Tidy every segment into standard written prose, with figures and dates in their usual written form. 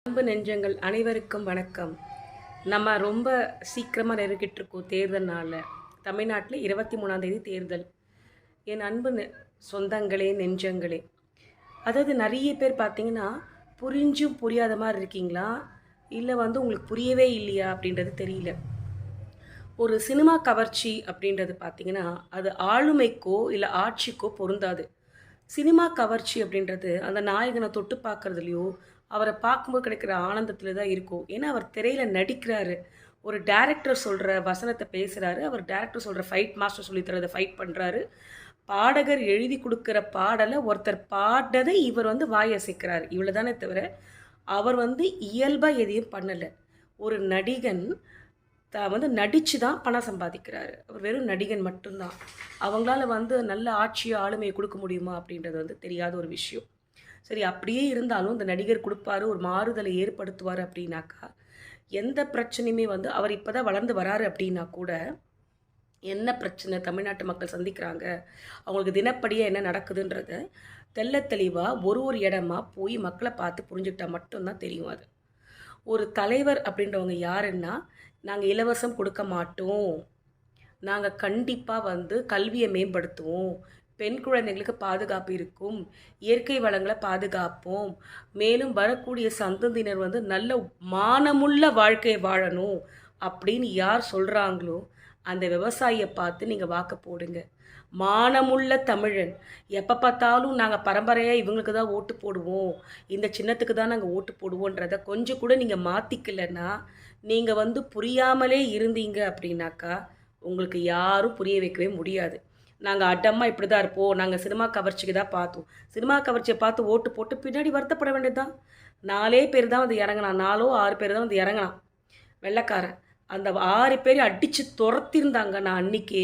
அன்பு நெஞ்சங்கள் அனைவருக்கும் வணக்கம். நம்ம ரொம்ப சீக்கிரமாக நெருங்கிட்டு இருக்கோம் தேர்தல் நாளில். தமிழ்நாட்டில் 23ஆம் தேதி தேர்தல். என் அன்பு சொந்தங்களே, நெஞ்சங்களே, அதாவது நிறைய பேர் பார்த்தீங்கன்னா புரிஞ்சும் புரியாத மாதிரி இருக்கீங்களா, இல்லை உங்களுக்கு புரியவே இல்லையா அப்படின்றது தெரியல. ஒரு சினிமா கவர்ச்சி அப்படின்றது பார்த்தீங்கன்னா அது ஆளுமைக்கோ இல்லை ஆட்சிக்கோ பொருந்தாது. சினிமா கவர்ச்சி அப்படின்றது அந்த நாயகனை தொட்டு பார்க்குறதுலையோ அவரை பார்க்கும்போது கிடைக்கிற ஆனந்தத்தில் தான் இருக்கும். ஏன்னா அவர் திரையில் நடிக்கிறாரு, ஒரு டேரக்டர் சொல்கிற வசனத்தை பேசுகிறாரு, அவர் டேரக்டர் சொல்கிற ஃபைட் மாஸ்டர் சொல்லி தரதை ஃபைட் பண்ணுறாரு, பாடகர் எழுதி கொடுக்குற பாடலை ஒருத்தர் பாடதை இவர் வாய் அசைக்கிறார். இவ்வளோ தானே தவிர அவர் இயல்பாக எதையும் பண்ணலை. ஒரு நடிகன் நடித்து தான் பணம் சம்பாதிக்கிறாரு. அவர் வெறும் நடிகன் மட்டும்தான். அவங்களால நல்ல ஆட்சியோ ஆளுமையை கொடுக்க முடியுமா அப்படின்றது தெரியாத ஒரு விஷயம். சரி, அப்படியே இருந்தாலும் இந்த நடிகர் கொடுப்பாரு, ஒரு மாறுதலை ஏற்படுத்துவார் அப்படின்னாக்கா எந்த பிரச்சனையுமே அவர் இப்போ தான் வளர்ந்து வராரு அப்படின்னா கூட என்ன பிரச்சனை தமிழ்நாட்டு மக்கள் சந்திக்கிறாங்க, அவங்களுக்கு தினப்படியாக என்ன நடக்குதுன்றத தெள்ள தெளிவாக ஒரு இடமா போய் மக்களை பார்த்து புரிஞ்சுக்கிட்டா மட்டும்தான் தெரியும். அது ஒரு தலைவர் அப்படின்றவங்க யாருன்னா, நாங்கள் இலவசம் கொடுக்க மாட்டோம், நாங்கள் கண்டிப்பாக கல்வியை மேம்படுத்துவோம், பெண் குழந்தைங்களுக்கு பாதுகாப்பு இருக்கும், இயற்கை வளங்களை பாதுகாப்போம், மேலும் வரக்கூடிய சந்ததியினர் நல்ல மானமுள்ள வாழ்க்கையை வாழணும் அப்படின்னு யார் சொல்கிறாங்களோ அந்த விவசாயியை பார்த்து நீங்கள் வாக்கு போடுங்க. மானமுள்ள தமிழன். எப்போ பார்த்தாலும் நாங்கள் பரம்பரையாக இவங்களுக்கு தான் ஓட்டு போடுவோம், இந்த சின்னத்துக்கு தான் நாங்கள் ஓட்டு போடுவோன்றதை கொஞ்சம் கூட நீங்கள் மாற்றிக்கலைன்னா, நீங்கள் புரியாமலே இருந்தீங்க அப்படின்னாக்கா உங்களுக்கு யாரும் புரிய வைக்கவே முடியாது. நாங்கள் அடமாக இப்படி தான் இருப்போம், நாங்கள் சினிமா கவர்ச்சிக்கு தான் பார்த்தோம், சினிமா கவர்ச்சியை பார்த்து ஓட்டு போட்டு பின்னாடி வருத்தப்பட வேண்டியது தான். 4 பேர் தான் இறங்கினான், 4 6 பேர் தான் இறங்கினான் வெள்ளைக்காரன். அந்த 6 பேரையும் அடித்து துரத்திருந்தாங்க. நான் அன்றைக்கே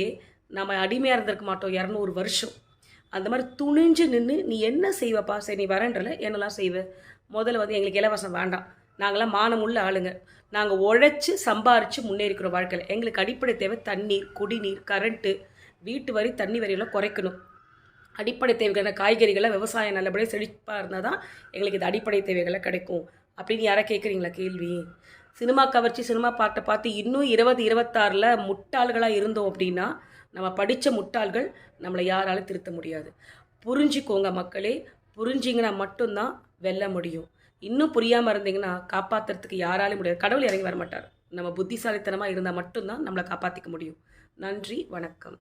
நம்ம அடிமையாக இருந்திருக்க மாட்டோம் 200 வருஷம். அந்த மாதிரி துணிஞ்சு நின்று நீ என்ன செய்வப்பா, சரி நீ வரன்றல என்னெல்லாம் செய்வேன், முதல்ல எங்களுக்கு இலவசம் வேண்டாம், நாங்களாம் மானமுள்ள ஆளுங்க, நாங்கள் உழைச்சி சம்பாரித்து முன்னேறிக்கிற வாழ்க்கையில் எங்களுக்கு அடிப்படை தேவை தண்ணீர், குடிநீர், கரண்ட்டு, வீட்டு வரி, தண்ணி வரியெல்லாம் குறைக்கணும். அடிப்படை தேவைகளான காய்கறிகளை விவசாயம் நல்லபடியாக செழிப்பாக இருந்தால் தான் எங்களுக்கு இது அடிப்படை தேவைகளை கிடைக்கும் அப்படின்னு யாரை கேட்குறீங்களா கேள்வி? சினிமா கவர்ச்சி சினிமா பாட்டை பார்த்து இன்னும் 2026 முட்டாள்களாக இருந்தோம் அப்படின்னா நம்ம படித்த முட்டாள்கள் நம்மளை யாராலும் திருத்த முடியாது. புரிஞ்சிக்கோங்க மக்களே, புரிஞ்சிங்கன்னா மட்டும்தான் வெல்ல முடியும். இன்னும் புரியாமல் இருந்தீங்கன்னா காப்பாற்றுறதுக்கு யாராலும் முடியாது. கடவுள் இறங்கி வரமாட்டார். நம்ம புத்திசாலித்தனமாக இருந்தால் மட்டும்தான் நம்மளை காப்பாற்றிக்க முடியும். நன்றி, வணக்கம்.